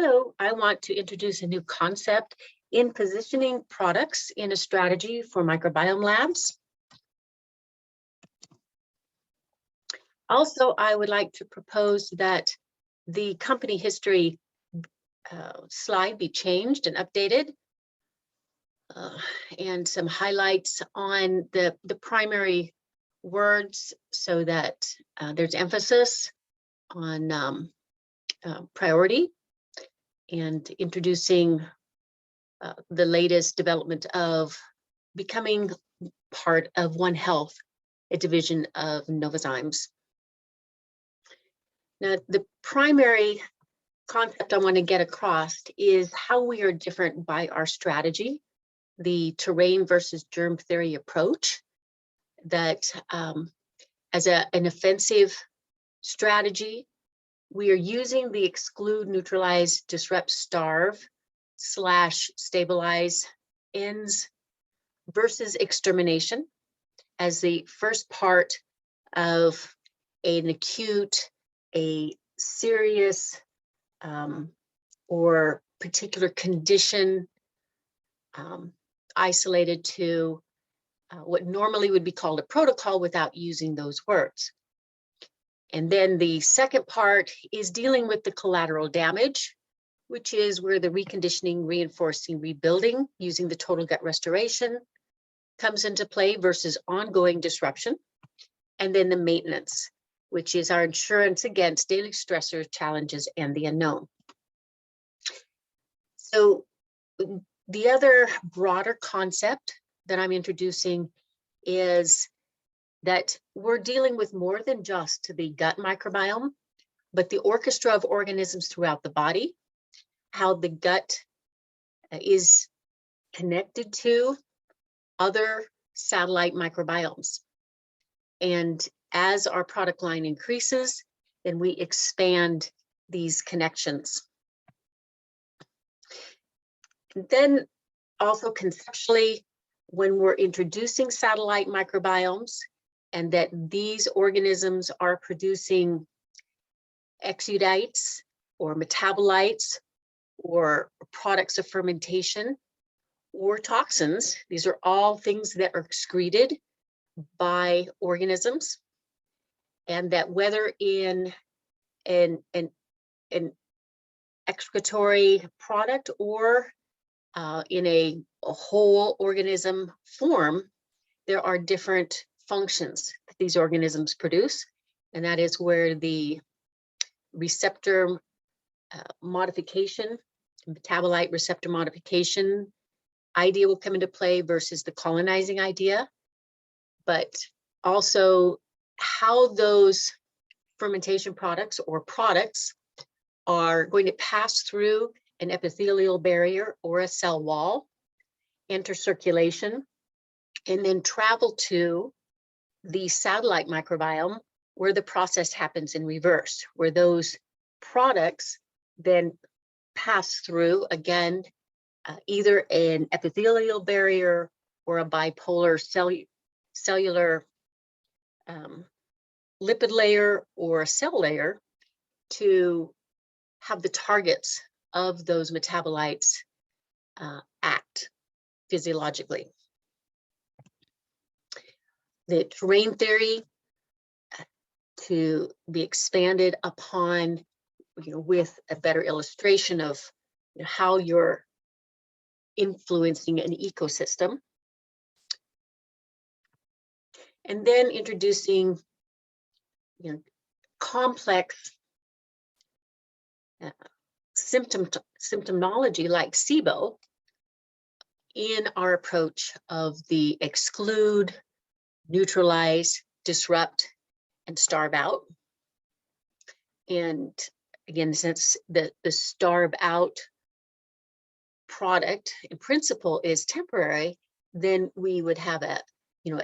Hello, I want to introduce a new concept in positioning products in a strategy for microbiome labs. Also, I would like to propose that the company history slide be changed and updated, and some highlights on the primary words so that there's emphasis on priority and introducing the latest development of becoming part of One Health, a division of Novozymes. Now, the primary concept I want to get across is how we are different by our strategy, the terrain versus germ theory approach, that as an offensive strategy, we are using the exclude, neutralize, disrupt, starve / stabilize ends versus extermination as the first part of an acute, a serious or particular condition isolated to what normally would be called a protocol without using those words. And then the second part is dealing with the collateral damage, which is where the reconditioning, reinforcing, rebuilding using the total gut restoration comes into play versus ongoing disruption. And then the maintenance, which is our insurance against daily stressors, challenges, and the unknown. So the other broader concept that I'm introducing is that we're dealing with more than just the gut microbiome, but the orchestra of organisms throughout the body, how the gut is connected to other satellite microbiomes. And as our product line increases, then we expand these connections. Then also conceptually, when we're introducing satellite microbiomes and that these organisms are producing exudates or metabolites or products of fermentation or toxins, these are all things that are excreted by organisms, and that whether in an excretory product or in a whole organism form, there are different functions that these organisms produce, and that is where the receptor modification, metabolite receptor modification idea will come into play versus the colonizing idea, but also how those fermentation products or products are going to pass through an epithelial barrier or a cell wall, enter circulation, and then travel to the satellite microbiome where the process happens in reverse, where those products then pass through, again, either an epithelial barrier or a bipolar cellular lipid layer or a cell layer to have the targets of those metabolites act physiologically. The terrain theory to be expanded upon, with a better illustration of how you're influencing an ecosystem. And then introducing complex symptomology like SIBO in our approach of the exclude, neutralize, disrupt, and starve out. And again, since the starve out product in principle is temporary, then we would have a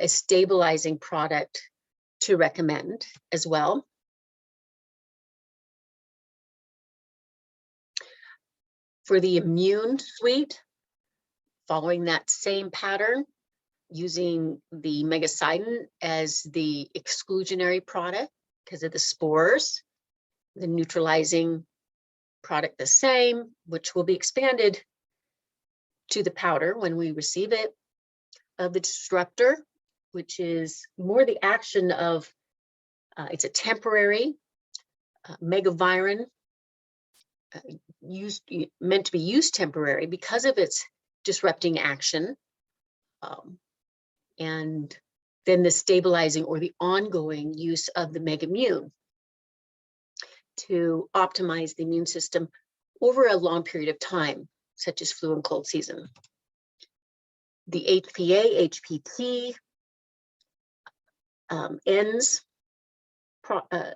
stabilizing product to recommend as well. For the immune suite, following that same pattern, using the megacidin as the exclusionary product because of the spores, the neutralizing product the same, which will be expanded to the powder when we receive it, of the disruptor, which is more the action of, it's a temporary megavirin meant to be used temporary because of its disrupting action. And then the stabilizing or the ongoing use of the Megamune to optimize the immune system over a long period of time, such as flu and cold season. The HPA, HPT, ENDS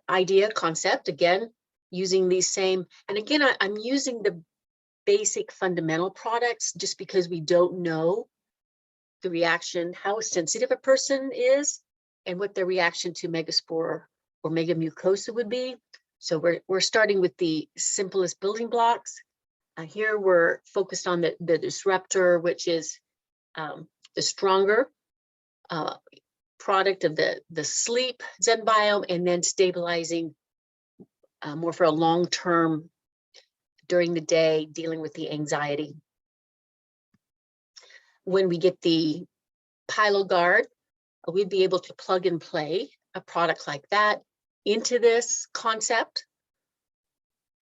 idea, concept, again, using these same, and again, I'm using the basic fundamental products just because we don't know the reaction, how sensitive a person is, and what their reaction to megaspore or megamucosa would be. So we're starting with the simplest building blocks. Here we're focused on the disruptor, which is the stronger product of the sleep ZenBiome, and then stabilizing more for a long term during the day, dealing with the anxiety. When we get the PyloGuard, we'd be able to plug and play a product like that into this concept.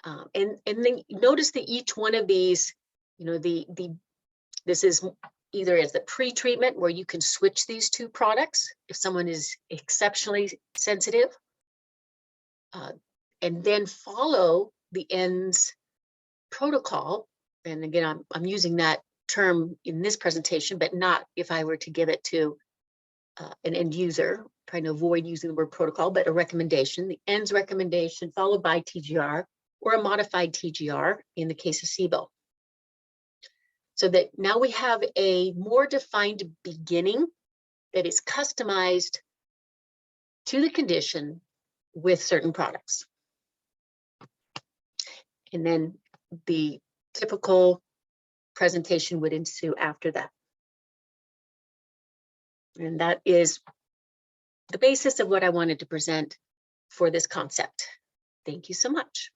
And then notice that each one of these, you know, this is either as the pre-treatment where you can switch these two products if someone is exceptionally sensitive, and then follow the ENDS protocol. And again, I'm using that term in this presentation, but not if I were to give it to an end user, trying to avoid using the word protocol, but a recommendation, the ENDS recommendation followed by TGR or a modified TGR in the case of SIBO. So that now we have a more defined beginning that is customized to the condition with certain products. And then the typical presentation would ensue after that. And that is the basis of what I wanted to present for this concept. Thank you so much.